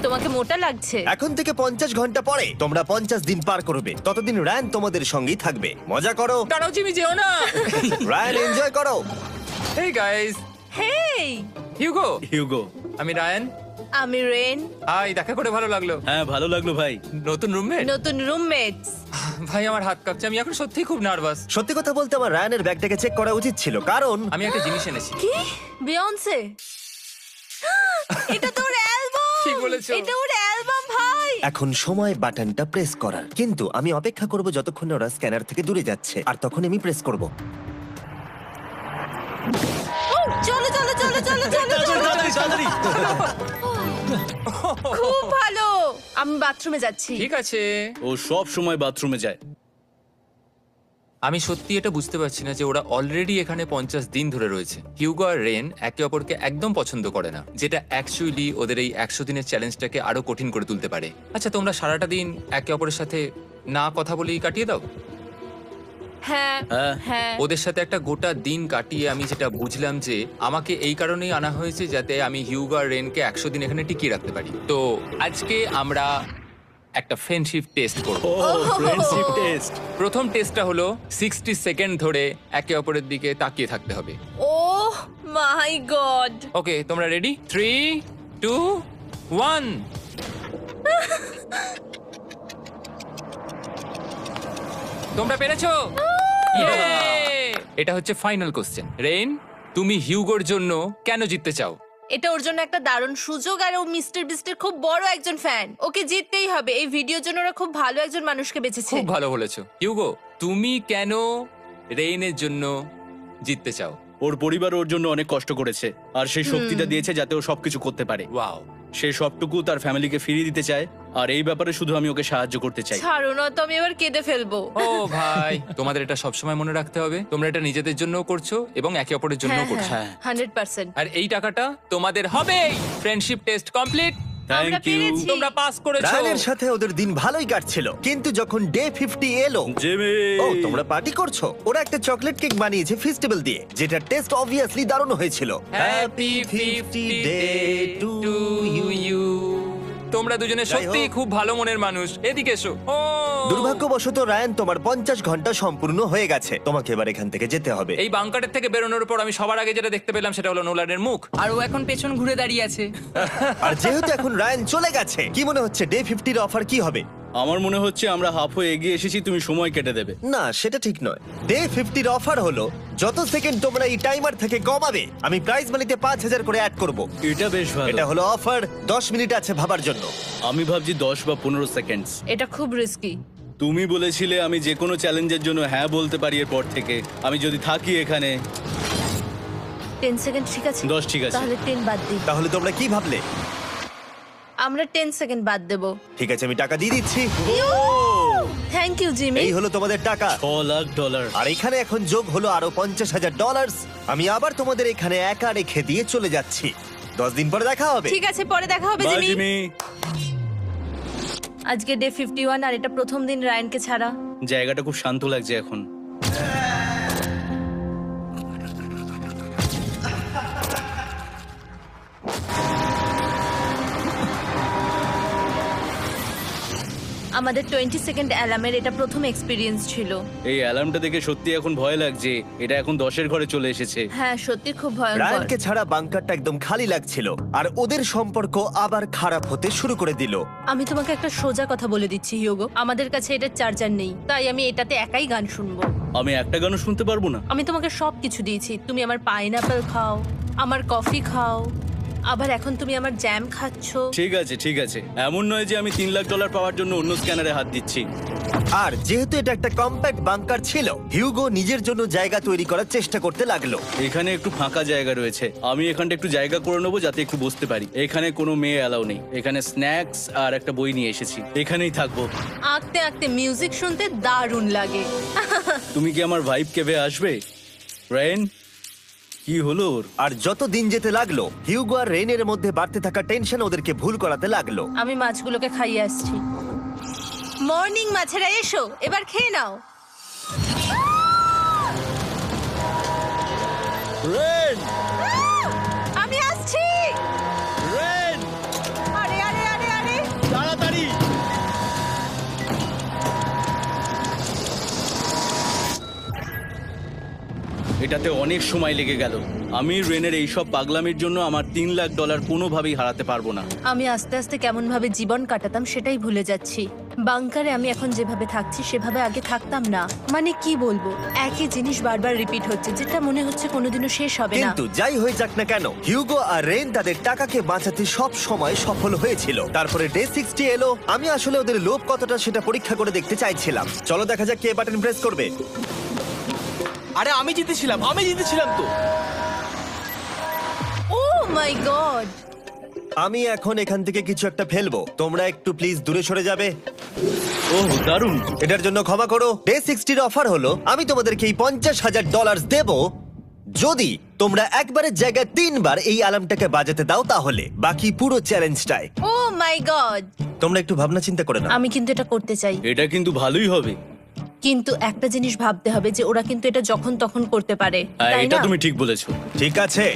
Speaker 2: তোমাকে মোটা লাগছে।
Speaker 1: এখন থেকে 50 ঘন্টা পরে তোমরা 50 দিন পার করবে। ততদিন রায়ান তোমাদের সঙ্গেই থাকবে। মজা করো,
Speaker 5: দাঁড়াও জিমি, যেও না।
Speaker 1: রায়ান এনজয় করো।
Speaker 5: হেই গাইস,
Speaker 2: হেই,
Speaker 5: হিউগো।
Speaker 3: হিউগো।
Speaker 5: আমি রায়ান।
Speaker 2: আমি রেন।
Speaker 5: হাই, দেখা করে ভালো লাগলো।
Speaker 3: হ্যাঁ, ভালো লাগলো ভাই।
Speaker 5: নতুন রুমমেট।
Speaker 2: নতুন রুমমেটস।
Speaker 5: ভাই আমার হাত কাঁপছে, আমি এখন সত্যিই খুব নার্ভাস।
Speaker 1: সত্যি কথা বলতে আমার রায়ানের ব্যাগটাকে চেক করা উচিত ছিল, কারণ
Speaker 5: আমি একটা জিনিস এনেছি।
Speaker 2: কি? বিয়ন্সে? এটা তো ওর অ্যালবাম।
Speaker 5: ঠিক বলেছো।
Speaker 2: এটা ওর অ্যালবাম ভাই।
Speaker 1: এখন সময় বাটনটা প্রেস করার। কিন্তু আমি অপেক্ষা করব যতক্ষণ না ওরা স্ক্যানার থেকে দূরে যাচ্ছে, আর তখন আমি প্রেস করব।
Speaker 2: ও, চলো চলো চলো চলো চলো চলো।
Speaker 3: তাড়াতাড়ি।
Speaker 2: খুব ভালো। আমি বাথরুমে যাচ্ছি।
Speaker 5: ঠিক আছে।
Speaker 3: ও সব সময় বাথরুমে যায়।
Speaker 5: আমি সত্যি এটা বুঝতে পারছি না যে ওরা অলরেডি এখানে 50 দিন ধরে রয়েছে। হিউগো আর রেন একে অপরকে একদম পছন্দ করে না, যেটা অ্যাকচুয়ালি ওদের এই 100 দিনের চ্যালেঞ্জটাকে আরো কঠিন করে তুলতে পারে। আচ্ছা, তোমরা সারাটা দিন একে অপরের সাথে না কথা বলেই কাটিয়ে দাও?
Speaker 2: হ্যাঁ
Speaker 3: হ্যাঁ।
Speaker 2: হ্যাঁ।
Speaker 5: ওদের সাথে একটা গোটা দিন কাটিয়ে আমি যেটা বুঝলাম যে আমাকে এই কারণেই আনা হয়েছে যাতে আমি হিউগো আর রেনকে 100 দিন এখানে টিকিয়ে রাখতে পারি। তো আজকে আমরা একটা ফ্রেন্ডশিপ টেস্ট করব।
Speaker 3: ও ফ্রেন্ডশিপ টেস্ট।
Speaker 5: প্রথম টেস্টটা হলো 60 সেকেন্ড ধরে একে অপরের দিকে তাকিয়ে থাকতে হবে।
Speaker 2: ওহ মাই গড।
Speaker 5: ওকে, তোমরা রেডি? 3, 2, 1। তোমরা পেরেছো? Yay! এটা হচ্ছে ফাইনাল কোশ্চেন। রেইন, তুমি হিউগোর জন্য কেন জিততে চাও?
Speaker 2: এটা ওর জন্য একটা দারুণ সুযোগ, আর ও মিস্টার বিস্টের খুব বড় একজন ফ্যান। ওকে জিততেই হবে। এই ভিডিওর জন্য ওরা খুব ভালো একজন মানুষকে বেঁচেছে।
Speaker 5: খুব ভালো বলেছো। হিউগো, তুমি কেন রেইনের জন্য জিততে চাও?
Speaker 3: ওর পরিবার ওর জন্য অনেক কষ্ট করেছে, আর সেই শক্তিটা দিয়েছে যাতে ও সবকিছু করতে পারে।
Speaker 5: ওয়াও।
Speaker 3: সে সবটুকু তার ফ্যামিলিকে ফিরিয়ে দিতে চায়, আর এই ব্যাপারে শুধু আমি ওকে সাহায্য করতে চাই।
Speaker 2: ছাড়ো না তো, আমি এবার কেঁদে ফেলবো।
Speaker 5: ও ভাই, তোমাদের এটা সবসময় মনে রাখতে হবে। তোমরা এটা নিজেদের জন্যও করছো এবং একে অপরের জন্যও করছো।
Speaker 3: হ্যাঁ।
Speaker 2: 100%।
Speaker 5: আর এই টাকাটা তোমাদের হবেই। Friendship test complete.
Speaker 2: আমরা
Speaker 3: থ্যাংক ইউ।
Speaker 2: পেরেছি।
Speaker 5: তোমরা পাস করেছো।
Speaker 1: রায়ানের সাথে ওদের দিন ভালোই কাটছিল, কিন্তু যখন ডে 50 এলো,
Speaker 3: জিমি।
Speaker 1: ও তোমরা পার্টি করছো। ওরা একটা চকলেট কেক বানিয়েছে ফেস্টিভ্যাল দিয়ে, যেটা টেস্ট অবভিয়াসলি দারুণ হয়েছিল।
Speaker 5: Happy 50 day to you. তোমরা দুজনে
Speaker 1: যাই
Speaker 5: সত্যি
Speaker 1: হোক।
Speaker 5: খুব ভালো মনের মানুষ, এদিকে এসো। ও
Speaker 1: দুর্ভাগ্যবশত রায়ান, তোমার 50 ঘন্টা সম্পূর্ণ হয়ে গেছে। তোমাকে এবার এখান থেকে যেতে হবে।
Speaker 5: এই বাংকারের থেকে বেরোনোর পর আমি সবার আগে যেটা দেখতে পেলাম সেটা হলো নোলানের মুখ।
Speaker 6: আর ও এখন পেছন ঘুরে দাঁড়িয়ে আছে।
Speaker 1: আর যেহেতু এখন রায়ান চলে গেছে, কি মনে হচ্ছে ডে 50 এর অফার কি হবে?
Speaker 3: আমার মনে হচ্ছে আমরা হাফ হয়ে এগিয়ে এসেছি, তুমি সময় কেটে দেবে।
Speaker 1: না, সেটা ঠিক নয়। ডে 50 এর অফার হলো যত সেকেন্ড তোমরা এই টাইমার থেকে কমাবে, আমি প্রাইজ মানিতে 5000 করে অ্যাড করব।
Speaker 3: এটা বেশ ভালো।
Speaker 1: এটা হলো অফার। 10 মিনিট আছে ভাবার জন্য।
Speaker 3: আমি ভাবছি 10 বা 15 সেকেন্ডস।
Speaker 2: এটা খুব রিস্কি।
Speaker 3: তুমি বলেছিলে আমি যে কোনো চ্যালেঞ্জের জন্য হ্যাঁ বলতে পারি এরপর থেকে। আমি যদি থাকি এখানে
Speaker 2: 10 সেকেন্ড ঠিক আছে?
Speaker 3: 10 ঠিক আছে।
Speaker 2: তাহলে 10 বাদ দিই।
Speaker 1: তাহলে তোমরা কি ভাবলে?
Speaker 2: আমরা 10 সেকেন্ড বাদ দেব।
Speaker 1: ঠিক আছে, আমি টাকা দিয়ে দিচ্ছি।
Speaker 2: Thank you Jimmy.
Speaker 1: এই হলো তোমাদের টাকা।
Speaker 3: $6,00,000।
Speaker 1: আর এখানে এখন যোগ হলো আরো $50,000। আমি আবার তোমাদের এখানে একা রেখে দিয়ে চলে যাচ্ছি। 10 দিন পরে দেখা হবে।
Speaker 2: ঠিক আছে, পরে দেখা হবে
Speaker 3: বাই
Speaker 2: জিমি।
Speaker 3: জিমি।
Speaker 2: আজকে ডে 51 আর এটা প্রথম দিন রায়ানকে ছাড়া।
Speaker 3: জায়গাটা খুব শান্ত লাগছে এখন।
Speaker 2: আমাদের 20 সেকেন্ড অ্যালার্মের এটা প্রথম এক্সপিরিয়েন্স ছিল।
Speaker 3: এই অ্যালার্মটা দেখে সত্যি এখন ভয় লাগছে। এটা এখন 10-এর ঘরে চলে এসেছে।
Speaker 2: হ্যাঁ, সত্যি খুব ভয়ঙ্কর।
Speaker 1: রায়ানকে ছাড়া বাংকারটা একদম খালি লাগছিল, আর ওদের সম্পর্ক আবার খারাপ হতে শুরু করে দিল।
Speaker 2: আমি তোমাকে একটা সোজা কথা বলে দিচ্ছি হিউগো, আমাদের কাছে এটার চার্জার নেই, তাই আমি এটাতে একাই গান শুনবো।
Speaker 3: আমি একটা গানও শুনতে পারবো না?
Speaker 2: আমি তোমাকে সব কিছু দিয়েছি। তুমি আমার পাইনাপেল খাও, আমার কফি খাও, আবার এখন তুমি আমার জ্যাম খাচ্ছো।
Speaker 3: ঠিক আছে ঠিক আছে, এমন নয় যে আমি $3,00,000 পাওয়ার জন্য অন্য স্ক্যানারে হাত দিচ্ছি।
Speaker 1: আর যেহেতু এটা একটা কম্প্যাক্ট বাংকার ছিল, হিউগো নিজের জন্য জায়গা তৈরি করার চেষ্টা করতে লাগলো।
Speaker 3: এখানে একটু ফাঁকা জায়গা রয়েছে, আমি এখানটা একটু জায়গা করে নেবো যাতে একটু বসতে পারি। এখানে কোনো মেয়ে অ্যালাউ নেই। এখানে স্ন্যাক্স আর একটা বই নিয়ে এসেছি, এখানেই থাকবো।
Speaker 2: আঁকতে আঁকতে মিউজিক শুনতে দারুণ লাগে।
Speaker 3: তুমি কি আমার ভাইব কেভে আসবে? রেন, কি হলো ওর?
Speaker 1: আর যত দিন যেতে লাগলো, হিউগো আর রেনের মধ্যে বাড়তে থাকা টেনশন ওদেরকে ভুল করাতে লাগলো।
Speaker 2: আমি মাছগুলোকে খাইয়ে আসছি। মর্নিং মাছেরা, এসো এবার খেয়ে নাও।
Speaker 3: রেন,
Speaker 2: আমি আসছি।
Speaker 3: রেন,
Speaker 2: আরে আরে আরে আরে,
Speaker 3: তাড়াতাড়ি। এটাতে অনেক সময় লেগে গেল। আমি রেনের এইসব পাগলামির জন্য আমার $3,00,000 কোনোভাবেই হারাতে পারবো না।
Speaker 2: আমি আস্তে আস্তে কেমন ভাবে জীবন কাটাতাম সেটাই ভুলে যাচ্ছি। বাংকারে আমি এখন যেভাবে থাকছি সেভাবে আগে থাকতাম না। মানে কি বলবো, একই জিনিস বারবার রিপিট হচ্ছে, যেটা মনে হচ্ছে কোনোদিনও শেষ হবে না।
Speaker 1: কিন্তু যাই হয়ে যাক না কেন, হিউগো আর রেন তাদের টাকাকে বাঁচাতে সব সময় সফল হয়েছিল। তারপরে ডে 60 এলো। আমি আসলে ওদের লোভ কতটা সেটা পরীক্ষা করে দেখতে চাইছিলাম। চলো দেখা যাক কে বাটন প্রেস করবে।
Speaker 4: আরে আমি জিতেছিলাম তো।
Speaker 2: ও মাই গড!
Speaker 1: আমি এখন এখান থেকে কিছু একটা ফেলবো। তোমরা একটু প্লিজ দূরে সরে যাবে।
Speaker 3: ওহ দারুণ।
Speaker 1: এটার জন্য ক্ষমা করো। ডে 60 এর অফার হলো আমি তোমাদেরকে এই $50,000 দেব যদি তোমরা একবারের জায়গায় 3 বার এই অ্যালার্মটাকে বাজাতে দাও, তাহলে বাকি পুরো চ্যালেঞ্জটাই।
Speaker 2: ও মাই গড!
Speaker 1: তোমরা একটু ভাবনা চিন্তা করে নাও।
Speaker 2: আমি কিন্তু এটা করতে চাই,
Speaker 3: এটা কিন্তু ভালোই হবে।
Speaker 2: কিন্তু একটা জিনিস ভাবতে হবে যে ওরা কিন্তু এটা যখন তখন করতে পারে,
Speaker 3: হ্যাঁ,
Speaker 2: তাই
Speaker 3: এটা
Speaker 2: না?
Speaker 3: তুমি ঠিক বলেছো।
Speaker 1: ঠিক আছে,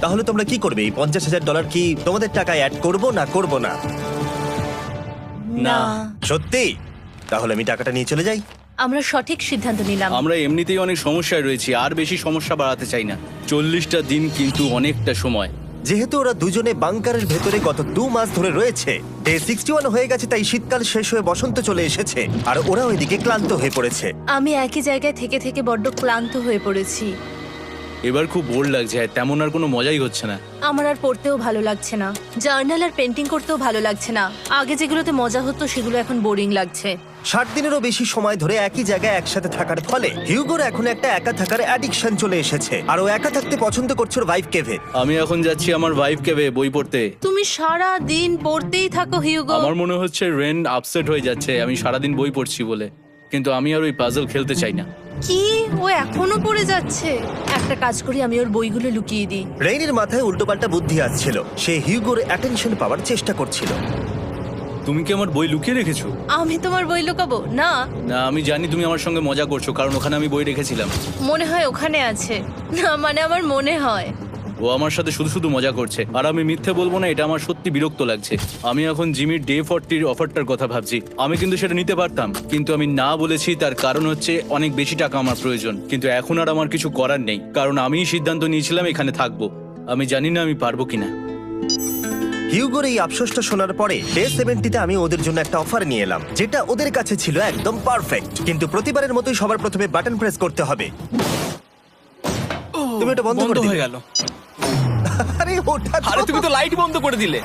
Speaker 1: তাহলে তোমরা কি করবে? এই $50,000 কি তোমাদের টাকায় অ্যাড করবো না করবো না?
Speaker 2: না,
Speaker 1: সত্যি? তাহলে আমি টাকাটা নিয়ে চলে যাই।
Speaker 2: আমরা সঠিক সিদ্ধান্ত নিলাম।
Speaker 3: আমরা এমনিতেই অনেক সমস্যায় রয়েছি, আর বেশি সমস্যা বাড়াতে চাই না। 40টা দিন কিন্তু অনেকটা সময়।
Speaker 1: যেহেতু ওরা দুজনে বাংকারের ভেতরে গত 2 মাস ধরে রয়েছে, ডে 61 হয়ে গেছে, তাই শীতকাল শেষ হয়ে বসন্ত চলে এসেছে, আর ওরা ওইদিকে ক্লান্ত হয়ে পড়েছে।
Speaker 2: আমি একই জায়গায় থেকে থেকে বড্ড ক্লান্ত হয়ে পড়েছি।
Speaker 3: এবার খুব বোর লাগছে, তেমন আর কোনো মজাই হচ্ছে না।
Speaker 2: আমার আর পড়তেও ভালো লাগছে না, জার্নাল আর পেন্টিং করতেও ভালো লাগছে না। আগে যেগুলোতে মজা হতো সেগুলো এখন বোরিং লাগছে।
Speaker 1: 60 দিনেরও বেশি সময় ধরে একই জায়গায় একসাথে থাকার ফলে হিউগোর এখন একটা একা থাকার অ্যাডিকশন চলে এসেছে, আর ও একা থাকতে পছন্দ করছে ওর ভাইফ কেভে।
Speaker 3: আমি এখন যাচ্ছি আমার ওয়াইফ কেভে বই পড়তে।
Speaker 2: তুমি সারা দিন পড়তেই থাকো হিউগো।
Speaker 3: আমার মনে হচ্ছে রেন আপসেট হয়ে যাচ্ছে আমি সারাদিন বই পড়ছি বলে, কিন্তু আমি আর ওই পাজল খেলতে চাই না।
Speaker 2: কি, ও এখনো পড়ে যাচ্ছে? একটা কাজ করি, আমি ওর বইগুলো লুকিয়ে দিই।
Speaker 1: রেইনের মাথায় উল্টোপাল্টা বুদ্ধি আসছিল। সে হিউগোর অ্যাটেনশন পাওয়ার চেষ্টা করছিল।
Speaker 3: তুমি কি আমার বই লুকিয়ে রেখেছো?
Speaker 2: আমি তোমার বই লুকাবো না?
Speaker 3: না, আমি জানি তুমি আমার সঙ্গে মজা করছো, কারণ ওখানে আমি বই রেখেছিলাম।
Speaker 2: মনে হয় ওখানে আছে। না মানে আমার মনে হয়।
Speaker 3: ও ও আমার সাথে শুধু শুধু মজা করছে, আর আমি মিথ্যে বলবো না, এটা আমার সত্যি বিরক্ত লাগছে। আমি এখন জিমির ডে 40 অফারটার কথা ভাবছি। আমি কিন্তু সেটা নিতে পারতাম, কিন্তু আমি না বলেছি। তার কারণ হচ্ছে অনেক বেশি টাকা আমার প্রয়োজন, কিন্তু এখন আর আমার কিছু করার নেই, কারণ আমিই সিদ্ধান্ত নিয়েছিলাম এখানে থাকবো। আমি জানি না আমি পারবো কিনা।
Speaker 1: হিউগোর এই আফসোসটা শোনার পরে ডে 70-তে আমি ওদের জন্য একটা অফার নিয়ে এলাম, যেটা ওদের কাছে ছিল একদম পারফেক্ট। কিন্তু প্রতিবারের মতোই সবার প্রথমে বাটন প্রেস করতে হবে। তুমি এটা বন্ধ করে
Speaker 4: হয়ে
Speaker 1: দিলে।
Speaker 4: গেল।
Speaker 1: আরে ওটা তো-
Speaker 4: আরে তুমি তো লাইট বন্ধ করে দিলে।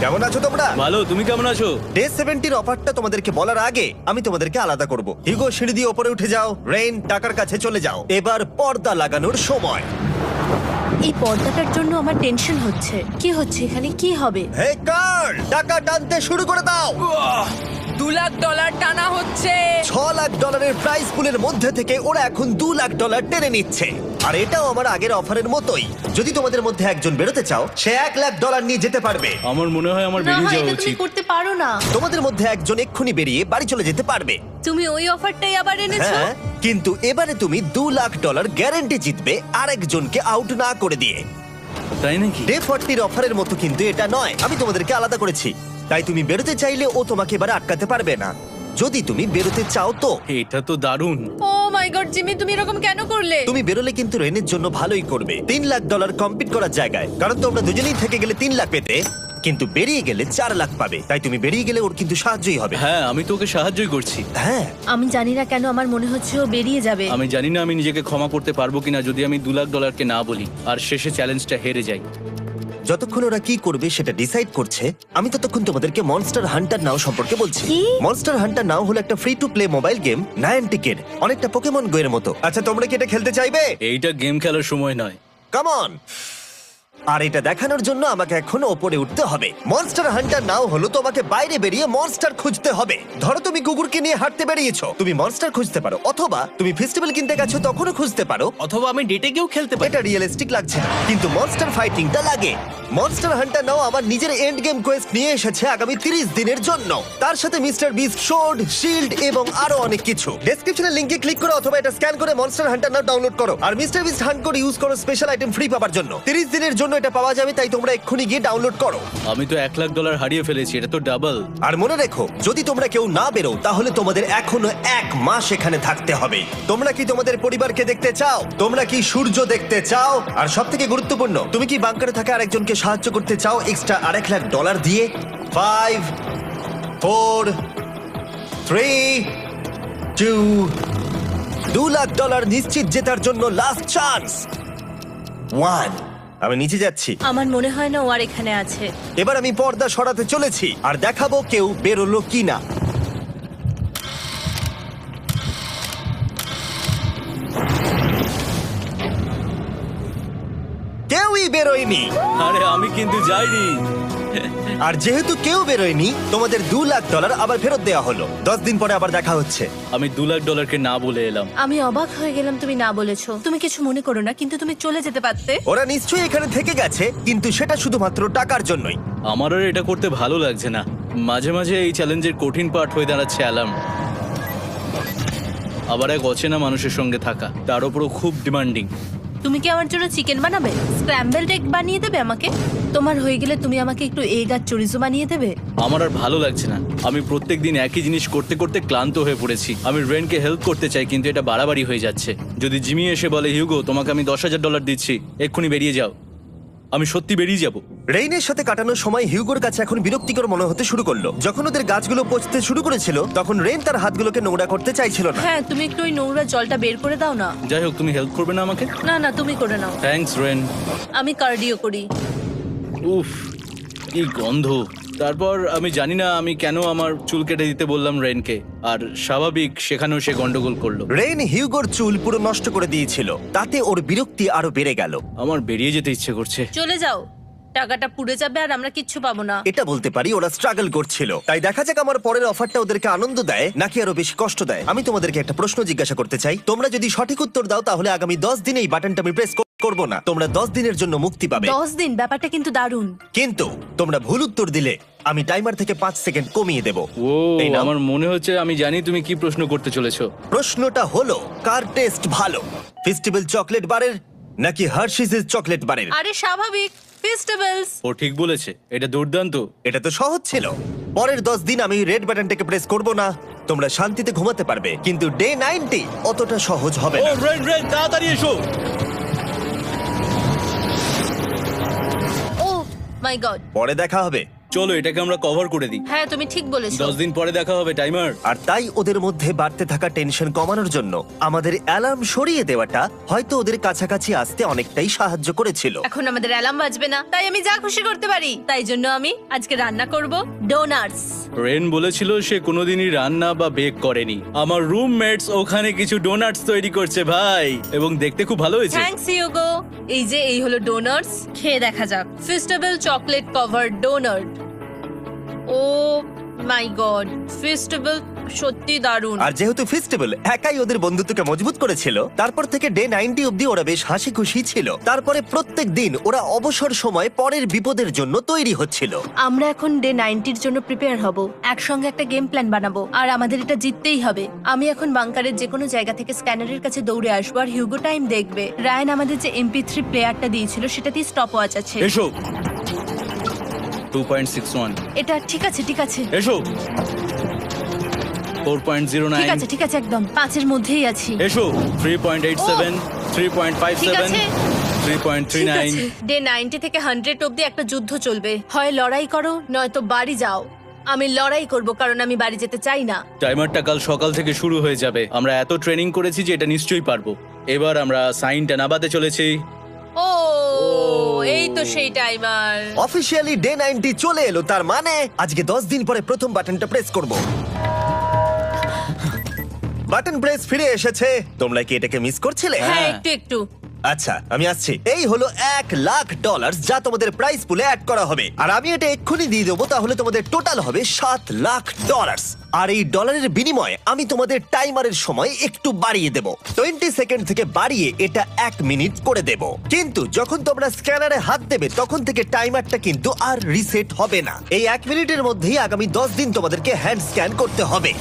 Speaker 1: কেমন আছো তোমরা?
Speaker 3: ভালো, তুমি কেমন আছো?
Speaker 1: ডে 70-র অফারটা তোমাদেরকে বলার আগে আমি তোমাদেরকে আলাদা করব। হিগো, সিঁড়ি দিয়ে ওপরে উঠে যাও। রেইন, টাকার কাছে চলে যাও। এবার পর্দা লাগানোর সময়।
Speaker 2: এই পর্দাটার জন্য আমার টেনশন হচ্ছে। কি হচ্ছে এখানে, কি হবে?
Speaker 1: হে কার্ল, টাকা টানতে শুরু করে দাও।
Speaker 6: $2,00,000 টানা হচ্ছে।
Speaker 1: $6,00,000 প্রাইস পুলের মধ্যে থেকে ওরা এখন $2,00,000 টেনে নিচ্ছে। আর এটাও আমার আগের অফারের মতোই। যদি তোমাদের মধ্যে একজন বেরোতে চাও, সে $1,00,000 নিয়ে যেতে পারবে।
Speaker 3: আমার মনে হয় আমার
Speaker 2: না,
Speaker 3: বেরিয়ে যাওয়া
Speaker 2: এটা তুমি
Speaker 3: উচিত।
Speaker 2: করতে পারো না।
Speaker 1: তোমাদের মধ্যে একজন এক্ষুনি বেরিয়ে বাড়ি চলে যেতে পারবে।
Speaker 2: তুমি ওই অফারটাই আবার এনেছো।
Speaker 1: হ্যাঁ, কিন্তু এবারে তুমি $2,00,000 গ্যারান্টি জিতবে আরেকজনকে আউট না করে দিয়ে।
Speaker 3: তাই নাকি?
Speaker 1: ডে 40-র অফারের মতো কিন্তু এটা নয়। আমি তোমাদেরকে আলাদা করেছি, তাই তুমি বেরোতে চাইলে ও তোমাকে এবারে আটকাতে পারবে না। যদি তুমি বেরোতে চাও তো।
Speaker 3: এটা তো দারুণ।
Speaker 2: ও মাই গড জিমি, তুমি এরকম কেন করলে?
Speaker 1: তুমি বেরোলে কিন্তু রেনের জন্য ভালোই করবে। $3,00,000 কম্পিট করার জায়গায়, কারণ তোমরা দুজনেই থেকে গেলে 3 লাখ পেতে, কিন্তু বেরিয়ে গেলে 4 লাখ পাবে। তাই তুমি বেরিয়ে গেলে ওর কিন্তু সাহায্যই হবে।
Speaker 3: হ্যাঁ, আমি তোকে সাহায্যই করছি।
Speaker 1: হ্যাঁ,
Speaker 2: আমি জানি না কেন আমার মনে হচ্ছে ও বেরিয়ে যাবে।
Speaker 3: আমি জানি না আমি নিজেকে ক্ষমা করতে পারবো কিনা যদি আমি $2,00,000 না বলি আর শেষে চ্যালেঞ্জটা হেরে যাই।
Speaker 1: যতক্ষণ ওরা কি করবে সেটা ডিসাইড করছে, আমি ততক্ষণ তোমাদেরকে মনস্টার হান্টার নাও সম্পর্কে বলছি।
Speaker 2: কি?
Speaker 1: মনস্টার হান্টার নাও হলো একটা free to play mobile game, নায়ান্টিকের, অনেকটা পোকেমন গো এর মতো। আচ্ছা, তোমরা কি এটা খেলতে চাইবে?
Speaker 3: এইটা গেম খেলার সময় নয়।
Speaker 1: Come on. আর এটা দেখানোর জন্য আমাকে এখন ওপরে উঠতে হবে। মনস্টার হান্টার নাও হলো তোমাকে বাইরে বেরিয়ে মনস্টার খুঁজতে হবে। ধরো তুমি কুকুরকে নিয়ে হাঁটতে বেরিয়েছো, তুমি মনস্টার খুঁজতে পারো, অথবা তুমি ফেস্টিভ্যাল কিনতে গেছো তখনও খুঁজতে পারো।
Speaker 4: অথবা আমি ডেটে গিয়েও খেলতে পারি।
Speaker 1: এটা রিয়েলিস্টিক লাগছে না, কিন্তু মনস্টার ফাইটিংটা লাগে। মনস্টার হান্টার নাও আমার নিজের এন্ড গেম কোয়েস্ট নিয়ে এসেছে আগামী 30 দিনের জন্য। তার সাথে মিস্টার বিস্ট সোর্ড, শিল্ড এবং আরো অনেক কিছু। ডেসক্রিপশনের লিংকে ক্লিক করো অথবা এটা স্ক্যান করে মনস্টার হান্টার নাও ডাউনলোড করো। আর মিস্টার বিস্ট হান্ট করে ইউজ করো স্পেশাল আইটেম ফ্রি পাওয়ার জন্য। 30 দিনের জন্য এটা পাওয়া যাবে, তাই তোমরা এক্ষুনি গিয়ে ডাউনলোড করো।
Speaker 3: আমি তো $1,00,000 হারিয়ে ফেলেছি, এটা তো ডাবল।
Speaker 1: আর মনে রেখো, যদি তোমরা কেউ না বেরো তাহলে তোমাদের এখনো 1 মাস এখানে থাকতে হবে। তোমরা কি তোমাদের পরিবারকে দেখতে চাও? তোমরা কি সূর্য দেখতে চাও? আর সব থেকে গুরুত্বপূর্ণ, তুমি কি বাংকারে থাকা আরেকজনকে সাহায্য করতে চাও এক্সট্রা $1,00,000 দিয়ে? 5 4 3 2 $2,00,000 নিশ্চিত জেতার জন্য লাস্ট চান্স। 1। আমি নিচে যাচ্ছি।
Speaker 2: আমার মনে হয় না ও আর এখানে আছে।
Speaker 1: এবার আমি পর্দা সরাতে চলেছি আর দেখাবো কেউ বেরোলো কিনা। কেউই বেরোয়নি।
Speaker 3: আরে আমি কিন্তু যাইনি।
Speaker 1: আর যেহেতু কেউ বেরোয়নি, তোমাদের $2,00,000 আবার ফেরত দেওয়া হলো। 10 দিন পরে আবার দেখা হচ্ছে।
Speaker 3: আমি $2,00,000 না বলে এলাম।
Speaker 2: আমি অবাক হয়ে গেলাম তুমি না বলেছো। তুমি কিছু মনে করো না, কিন্তু তুমি চলে যেতে পারতে।
Speaker 1: ওরা নিশ্চয়ই এখানে থেকে গেছে, কিন্তু সেটা শুধুমাত্র টাকার জন্যই।
Speaker 3: আমার আর এটা করতে ভালো লাগছে না। মাঝে মাঝে এই চ্যালেঞ্জের কঠিন পার্ট হয়ে দাঁড়াচ্ছে অ্যালার্ম। আবার এক অচেনা মানুষের সঙ্গে থাকা, তার উপরও খুব ডিমান্ডিং।
Speaker 2: তুমি কি আমার জন্য চিকেন বানাবে? স্ক্র্যাম্বলড এগ বানিয়ে দেবে আমাকে? তোমার হয়ে গেলে তুমি আমাকে একটু এগ আর চরিজো বানিয়ে দেবে?
Speaker 3: আমার আর ভালো লাগছে না। আমি প্রত্যেকদিন একই জিনিস করতে করতে ক্লান্ত হয়ে পড়েছি। আমি রেনকে হেল্প করতে চাই, কিন্তু এটা বাড়াবাড়ি হয়ে যাচ্ছে। যদি জিমি এসে বলে, হিউগো তোমাকে আমি $10,000 দিচ্ছি, এক্ষুনি বেরিয়ে যাও, আমি সত্যি বেরিয়ে যাব।
Speaker 1: রেইনের সাথে কাটানোর সময় হিউগোর কাছে এখন বিরক্তিকর মনে হতে শুরু করলো। যখন ওদের গাছগুলো পচতে শুরু করেছিল, তখন রেইন তার হাতগুলোকে নোংরা করতে চাইছিল না।
Speaker 2: হ্যাঁ, তুমি একটু ওই নোংরা জলটা বের করে দাও না।
Speaker 3: যাই হোক, তুমি হেল্প করবে না আমাকে?
Speaker 2: না না, তুমি করে নাও।
Speaker 3: Thanks Ren.
Speaker 2: আমি কার্ডিও করি।
Speaker 3: উফ, কি গন্ধ। তারপর আমি জানি না আমি কেন আমার চুল কেটে দিতে বললাম রেনকে, আর স্বাভাবিক সেখানেও সে গন্ডগোল করলো।
Speaker 1: রেইন হিউগোর চুল পুরো নষ্ট করে দিয়েছিল, তাতে ওর বিরক্তি আরো বেড়ে গেল।
Speaker 3: আমার বেরিয়ে যেতে ইচ্ছে করছে।
Speaker 2: চলে যাও, টাকাটা পুড়ে যাবে আর আমরা কিচ্ছু পাবো না।
Speaker 1: এটা বলতে পারি ওরা স্ট্রাগল করছিল। তাই দেখা যাক আমার পরের অফারটা ওদেরকে আনন্দ দেয় নাকি আরো বেশি কষ্ট দেয়। আমি তোমাদেরকে একটা প্রশ্ন জিজ্ঞাসা করতে চাই। তোমরা যদি সঠিক উত্তর দাও তাহলে আগামী 10 দিনে এই বাটনটা আমি প্রেস করব না, তোমরা 10 দিনের জন্য মুক্তি পাবে।
Speaker 2: 10 দিন, ব্যাপারটা কিন্তু দারুণ।
Speaker 1: কিন্তু তোমরা ভুল উত্তর দিলে আমি টাইমার থেকে 5 সেকেন্ড কমিয়ে দেব।
Speaker 3: ও
Speaker 1: এই নাও।
Speaker 3: আমার মনে হচ্ছে আমি জানি তুমি কি প্রশ্ন করতে চলেছো।
Speaker 1: প্রশ্নটা হলো, কার টেস্ট ভালো, ফেস্টিভ্যাল চকলেট বারের নাকি হার্শিসের চকলেট বারের?
Speaker 2: আরে স্বাভাবিক, ফেস্টিভ্যালস।
Speaker 3: ও ঠিক বলেছে, এটা দুর্দান্ত।
Speaker 1: এটা তো সহজ ছিল। পরের 10 দিন আমি রেড বাটনটাকে প্রেস করব না, তোমরা শান্তিতে ঘুমাতে পারবে। কিন্তু ডে 90 অতটা সহজ হবে
Speaker 3: ও
Speaker 1: না।
Speaker 3: রেন রেন তাড়াতাড়ি এসো।
Speaker 2: ও মাই গড।
Speaker 1: পরে দেখা হবে।
Speaker 3: চলো এটাকে আমরা কভার করে দিই।
Speaker 2: হ্যাঁ, তুমি ঠিক বলেছো।
Speaker 3: 10 দিন পরে দেখা হবে টাইমার।
Speaker 1: আর তাই ওদের মধ্যে বাড়তে থাকা টেনশন কমানোর জন্য আমাদের অ্যালার্ম সরিয়ে দেওয়াটা হয়তো ওদের কাছাকাছি আসতে অনেকটাই সাহায্য করেছিল।
Speaker 2: এখন আমাদের অ্যালার্ম বাজবে না, তাই আমি যা খুশি করতে পারি। তাই জন্য আমি আজকে রান্না করব ডোনাটস।
Speaker 3: রেন বলেছিল সে কোনোদিনই রান্না বা বেক করেনি। আমার রুমমেটস ওখানে কিছু ডোনাটস তৈরি করছে ভাই, এবং দেখতে খুব ভালো হয়েছে।
Speaker 2: থ্যাঙ্কস ইউগো। এই হলো ডোনাটস, খেয়ে দেখা যাক। Festival chocolate cover donut. Oh my god, festival সত্যি দারুণ।
Speaker 1: আর যেহেতু ফেস্টিভ্যাল একাই ওদের বন্ধুত্বকে মজবুত করেছিল, তারপর থেকে ডে 90 অব্দি ওরা বেশ হাসি খুশি ছিল। তারপরে প্রত্যেক দিন ওরা অবসর সময় পরের বিপদের জন্য তৈরি হচ্ছিল।
Speaker 2: আমরা এখন ডে 90-র জন্য প্রিপেয়ার হব, একসঙ্গে একটা গেম প্ল্যান বানাবো, আর আমাদের এটা জিততেই হবে। আমি এখন বাংকারের যে কোনো জায়গা থেকে স্ক্যানারের কাছে দৌড়ে আসবো, আর হিউগো টাইম দেখবে। রায়ান আমাদের যে MP3 প্লেয়ারটা দিয়েছিল সেটাতেই স্টপ ওয়াচ আছে।
Speaker 3: এসো 2.61।
Speaker 2: এটা ঠিক আছে, ঠিক আছে,
Speaker 3: এসো
Speaker 2: ঠিক
Speaker 3: 4.09।
Speaker 2: আছে, ঠিক আছে, একদম 5-এর মধ্যেই আছি।
Speaker 3: এসো 3.87,
Speaker 2: ঠিক
Speaker 3: 3.57,
Speaker 2: আছে।
Speaker 3: 3.39।
Speaker 2: ডে 90 থেকে 100 অব্দি একটা যুদ্ধ চলবে। হয় লড়াই করো, নয়তো বাড়ি যাও। আমি লড়াই করব, কারণ আমি বাড়ি যেতে চাই না।
Speaker 3: টাইমারটা কাল সকাল থেকে শুরু হয়ে যাবে। আমরা এত ট্রেনিং করেছি যে এটা নিশ্চয়ই পারবো। এবার আমরা সাইনটা নাবাতে চলেছি।
Speaker 2: ও এই তো সেই টাইমার।
Speaker 1: অফিসিয়ালি ডে 90 চলে এলো, তার মানে আজকে 10 দিন পরে প্রথম বাটনটা প্রেস করব। বাটন প্রেস ফিরে এসেছে। তোমরা কি এটাকে মিস করছিলে?
Speaker 2: হ্যাঁ, একটু একটু।
Speaker 1: আচ্ছা, আমি আসছি। এই হলো $1,00,000 যা তোমাদের প্রাইস পুলে অ্যাড করা হবে, আর আমি এটা এক্ষুনি দিয়ে দেবো। তাহলে তোমাদের টোটাল হবে $7,00,000। আর এই ডলারের বিনিময়ে আমি তোমাদের টাইমারের সময় একটু বাড়িয়ে দেব। 20 সেকেন্ড থেকে বাড়িয়ে এটা 1 মিনিট করে দেব। কিন্তু যখন তোমরা স্ক্যানারে হাত দেবে তখন থেকে টাইমারটা কিন্তু আর রিসেট হবে না। এই 1 মিনিটের মধ্যেই আগামী 10 দিন তোমাদেরকে হ্যান্ড স্ক্যান করতে হবে।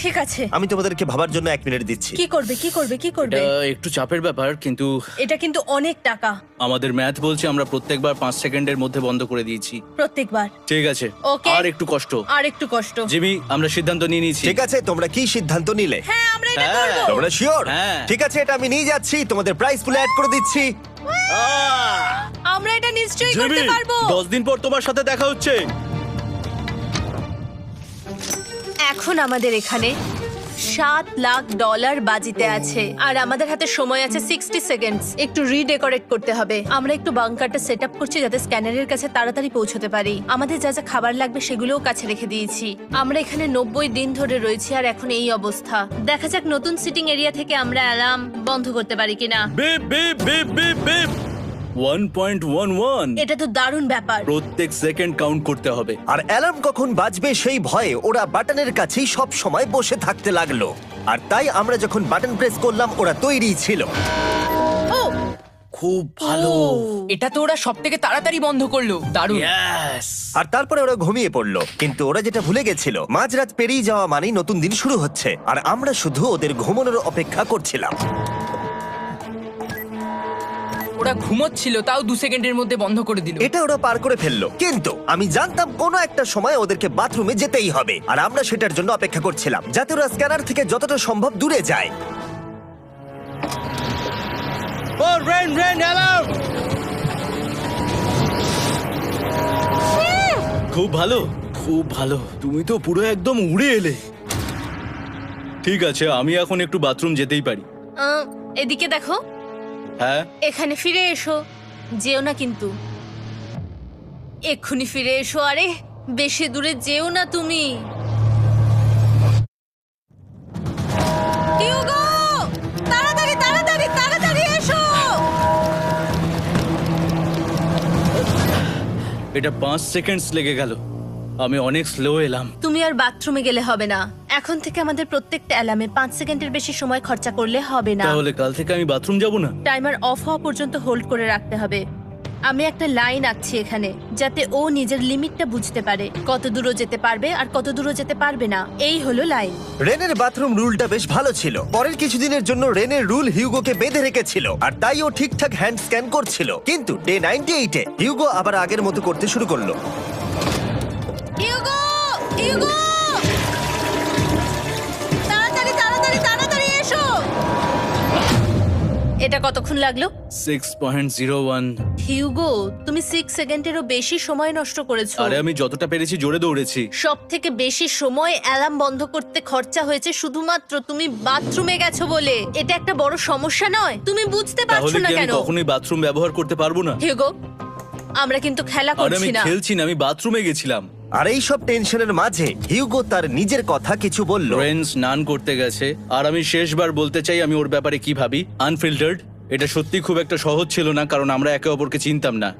Speaker 2: ঠিক আছে।
Speaker 1: আমি তোমাদেরকে ভাবার জন্য 1 মিনিট দিচ্ছি।
Speaker 2: কি করবে, কি করবে, কি করবে?
Speaker 3: এটা একটু চাপের ব্যাপার, কিন্তু
Speaker 2: এটা কিন্তু অনেক টাকা।
Speaker 3: আমাদের ম্যাথ বলছে আমরা প্রত্যেকবার 5 সেকেন্ডের মধ্যে বন্ধ করে দিয়েছি।
Speaker 2: প্রত্যেকবার।
Speaker 3: ঠিক আছে,
Speaker 2: Okay.
Speaker 3: আর একটু কষ্ট।
Speaker 2: আর একটু কষ্ট।
Speaker 3: জিমি, আমরা সিদ্ধান্ত নিয়ে নিয়েছি।
Speaker 1: ঠিক আছে, তোমরা কি সিদ্ধান্ত নিলে?
Speaker 2: হ্যাঁ, আমরা এটা
Speaker 3: হ্যাঁ।
Speaker 2: করব।
Speaker 1: তোমরা শিওর?
Speaker 3: হ্যাঁ।
Speaker 1: ঠিক আছে, এটা আমি নিয়ে যাচ্ছি, তোমাদের প্রাইস পুলে অ্যাড করে দিচ্ছি।
Speaker 2: আমরা এটা নিশ্চয়ই
Speaker 3: জিমি,
Speaker 2: করতে পারবো।
Speaker 3: 10 দিন পর তোমার সাথে দেখা হচ্ছে।
Speaker 2: এখন আমাদের এখানে $7,00,000 বাজিতে আছে, আর আমাদের হাতে সময় আছে 60 সেকেন্ডস। একটু রিডেকোরেট করতে হবে। আমরা একটু বাংকারটা সেট আপ করছি যাতে স্ক্যানারের কাছে তাড়াতাড়ি পৌঁছতে পারি। আমাদের যা যা খাবার লাগবে সেগুলোও কাছে রেখে দিয়েছি। আমরা এখানে 90 দিন ধরে রয়েছি, আর এখন এই অবস্থা। দেখা যাক নতুন সিটিং এরিয়া থেকে আমরা অ্যালার্ম বন্ধ করতে পারি কিনা।
Speaker 3: Beep beep beep beep beep 1.11।
Speaker 2: এটা তো দারুণ ব্যাপার।
Speaker 3: প্রত্যেক সেকেন্ড কাউন্ট করতে হবে।
Speaker 1: আর অ্যালার্ম কখন বাজবে সেই ভয়ে ওরা বাটনের কাছেই সব সময় বসে থাকতে লাগলো। আর তাই আমরা যখন বাটন প্রেস করলাম ওরা তৈরি ছিল।
Speaker 2: ও
Speaker 3: খুব ভালো।
Speaker 6: এটা তো ওরা সব থেকে তাড়াতাড়ি বন্ধ করলো, দারুণ।
Speaker 3: ইয়েস।
Speaker 1: আর তারপরে ওরা ঘুমিয়ে পড়লো। কিন্তু ওরা যেটা ভুলে গেছিল, মাঝরাত পেরিয়ে যাওয়া মানেই নতুন দিন শুরু হচ্ছে, আর আমরা শুধু ওদের ঘুমানোর অপেক্ষা করছিলাম।
Speaker 6: ওরা ঘুমোচ্ছিল, তাও 2 সেকেন্ডের মধ্যে বন্ধ করে দিল।
Speaker 1: এটা ওরা পার করে ফেললো, কিন্তু আমি জানতাম কোনো একটা সময় ওদেরকে বাথরুমে যেতেই হবে, আর আমরা সেটার জন্য অপেক্ষা করছিলাম যাতে ওরা স্ক্যানার থেকে যতটা সম্ভব দূরে যায়।
Speaker 3: ও রেন রেন অ্যালার্ম। খুব ভালো, খুব ভালো। তুমি তো পুরো একদম উড়ে এলে। ঠিক আছে, আমি এখন একটু বাথরুম যেতেই পারি।
Speaker 2: এদিকে দেখো,
Speaker 3: হ্যাঁ,
Speaker 2: এখানে ফিরে এসো। যেও না কিন্তু, এক্ষুনি ফিরে এসো। আরে বেশি দূরে যেও না তুমি। হিউগো, তাড়াতাড়ি তাড়াতাড়ি তাড়াতাড়ি এসো।
Speaker 3: এটা 5 সেকেন্ডস লেগে গেল। আমি অনেক স্লো এলাম।
Speaker 2: তুমি আর বাথরুমে গেলে হবে না। এখন থেকে আমাদের প্রত্যেকটা অ্যালার্মে 5 সেকেন্ডের বেশি সময় খরচা করলে হবে না।
Speaker 3: তাহলে কাল থেকে আমি বাথরুম যাব না?
Speaker 2: টাইমার অফ হওয়া পর্যন্ত হোল্ড করে রাখতে হবে। আমি একটা লাইন আঁকছি এখানে, যাতে ও নিজের লিমিটটা বুঝতে পারে, কত দূরও যেতে পারবে আর কত দূরও যেতে পারবে না। এই হলো লাইন।
Speaker 1: রেনের বাথরুম রুলটা বেশ ভালো ছিল। পরের কিছুদিনের জন্য রেনের রুল হিউগোকে বেঁধে রেখেছিল, আর তাই ও ঠিকঠাক হ্যান্ড স্ক্যান করছিল। কিন্তু ডে 98 এ হিউগো আবার আগের মতো করতে শুরু করলো।
Speaker 2: হিউগো, হিউগো, তাড়াতাড়ি তাড়াতাড়ি তাড়াতাড়ি এসো। এটা কতক্ষণ লাগলো?
Speaker 3: 6.01।
Speaker 2: হিউগো, তুমি 6 সেকেন্ডেরও বেশি সময় নষ্ট করেছো।
Speaker 3: আরে আমি যতটা পেরেছি জোরে দৌড়েছি।
Speaker 2: সব থেকে বেশি সময় অ্যালার্ম বন্ধ করতে খরচা হয়েছে শুধুমাত্র তুমি বাথরুমে গেছো বলে। এটা একটা বড় সমস্যা নয়? তুমি বুঝতে পারছো
Speaker 3: তাহলে
Speaker 2: না
Speaker 3: কি আমি
Speaker 2: কেন?
Speaker 3: কখনোই বাথরুম ব্যবহার করতে পারবো না?
Speaker 2: হিউগো, আমরা কিন্তু খেলা
Speaker 3: আরে আমি
Speaker 2: করছি না।
Speaker 3: খেলছি না, আমি বাথরুমে গেছিলাম।
Speaker 1: আর এই সব টেনশনের মাঝে হিউগো তার নিজের কথা কিছু বলল।
Speaker 3: রেন স্নান করতে গেছে, আর আমি শেষবার বলতে চাই আমি ওর ব্যাপারে কি ভাবি। আনফিল্টার্ড। এটা সত্যি খুব একটা সহজ ছিল না, কারণ আমরা একে অপরকে চিনতাম না।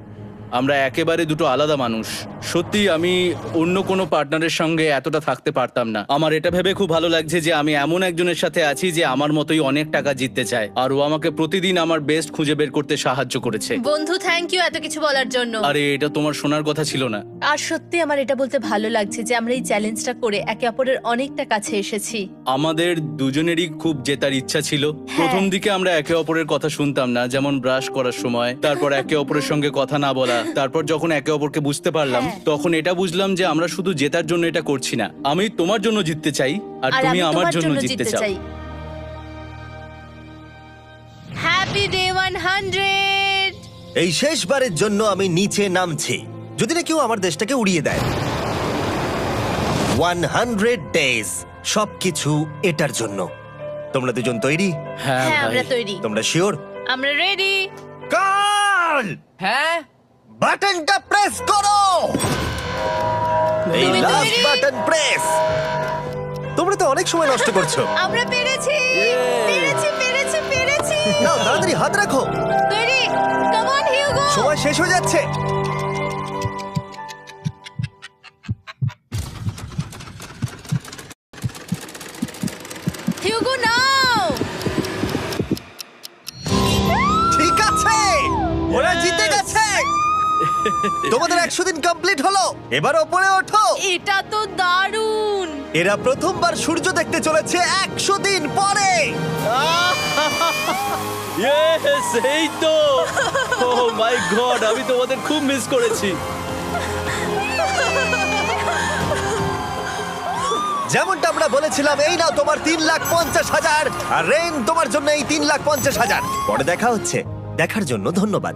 Speaker 3: আমরা একেবারে দুটো আলাদা মানুষ। সত্যি আমি অন্য কোনো পার্টনারের সঙ্গে এতটা থাকতে পারতাম না। আমার এটা ভেবে খুব ভালো লাগছে যে আমি এমন একজনের সাথে আছি যে আমার মতোই অনেক টাকা জিততে চায়, আর ও আমাকে প্রতিদিন আমার বেস্ট খুঁজে বের করতে সাহায্য করেছে।
Speaker 2: বন্ধু, থ্যাংক ইউ এত কিছু বলার জন্য।
Speaker 3: আরে এটা তোমার শোনার কথা ছিল না।
Speaker 2: আর সত্যি আমার এটা বলতে ভালো লাগছে যে আমরা এই চ্যালেঞ্জটা করে একে অপরের অনেকটা কাছে এসেছি।
Speaker 3: আমাদের দুজনেরই খুব জেতার ইচ্ছা ছিল। প্রথম দিকে আমরা একে অপরের কথা শুনতাম না, যেমন ব্রাশ করার সময়, তারপর একে অপরের সঙ্গে কথা না বলা। তারপর যখন একে অপরকে বুঝতে পারলাম, তখন এটা বুঝলাম যে আমরা শুধু জেতার জন্য এটা করছি না। আমি তোমার জন্য জিততে চাই, আর তুমি
Speaker 2: আমি
Speaker 3: আমার
Speaker 2: তোমার
Speaker 3: জন্য জিততে চাও।
Speaker 2: Happy day 100।
Speaker 1: এই শেষবারের জন্য আমি নিচে নামছি, যদি না কেউ আমার দেশটাকে উড়িয়ে দেয়। 100 ডেজ, সবকিছু এটার জন্য। তোমরা দুজন তৈরি?
Speaker 3: হ্যাঁ
Speaker 2: হ্যাঁ,
Speaker 3: ভাই।
Speaker 2: আমরা তৈরি।
Speaker 1: তোমরা শিওর?
Speaker 2: আমরা রেডি।
Speaker 1: কাল
Speaker 6: হ্যাঁ,
Speaker 1: বাটনটা প্রেস করো। এই
Speaker 2: তুমি
Speaker 1: লাস্ট
Speaker 2: তৈরি?
Speaker 1: Button press. তোমরা তো অনেক সময় নষ্ট করছো।
Speaker 2: আমরা পেরেছি, পেরেছি, পেরেছি, পেরেছি।
Speaker 1: নাও তাড়াতাড়ি হাত রাখো,
Speaker 2: তৈরি? Come on Hugo.
Speaker 1: সময় শেষ হয়ে যাচ্ছে।
Speaker 2: হিউগো নাও।
Speaker 1: ঠিক আছে, ওরা জিতে গেছে। তোমাদের 100 দিন কমপ্লিট হলো। এবার ওপরে ওঠো।
Speaker 2: এটা তো দারুণ।
Speaker 1: এরা প্রথমবার সূর্য দেখতে চলেছে 100 দিন পরে।
Speaker 3: ইয়েস, এই তো। ও মাই গড, আমি তোমাদের খুব মিস করেছি।
Speaker 1: যেমনটা আমরা বলেছিলাম, এই নাও তোমার 3,50,000, আর রেন তোমার জন্য এই 3,50,000। পরে দেখা হচ্ছে। দেখার জন্য ধন্যবাদ।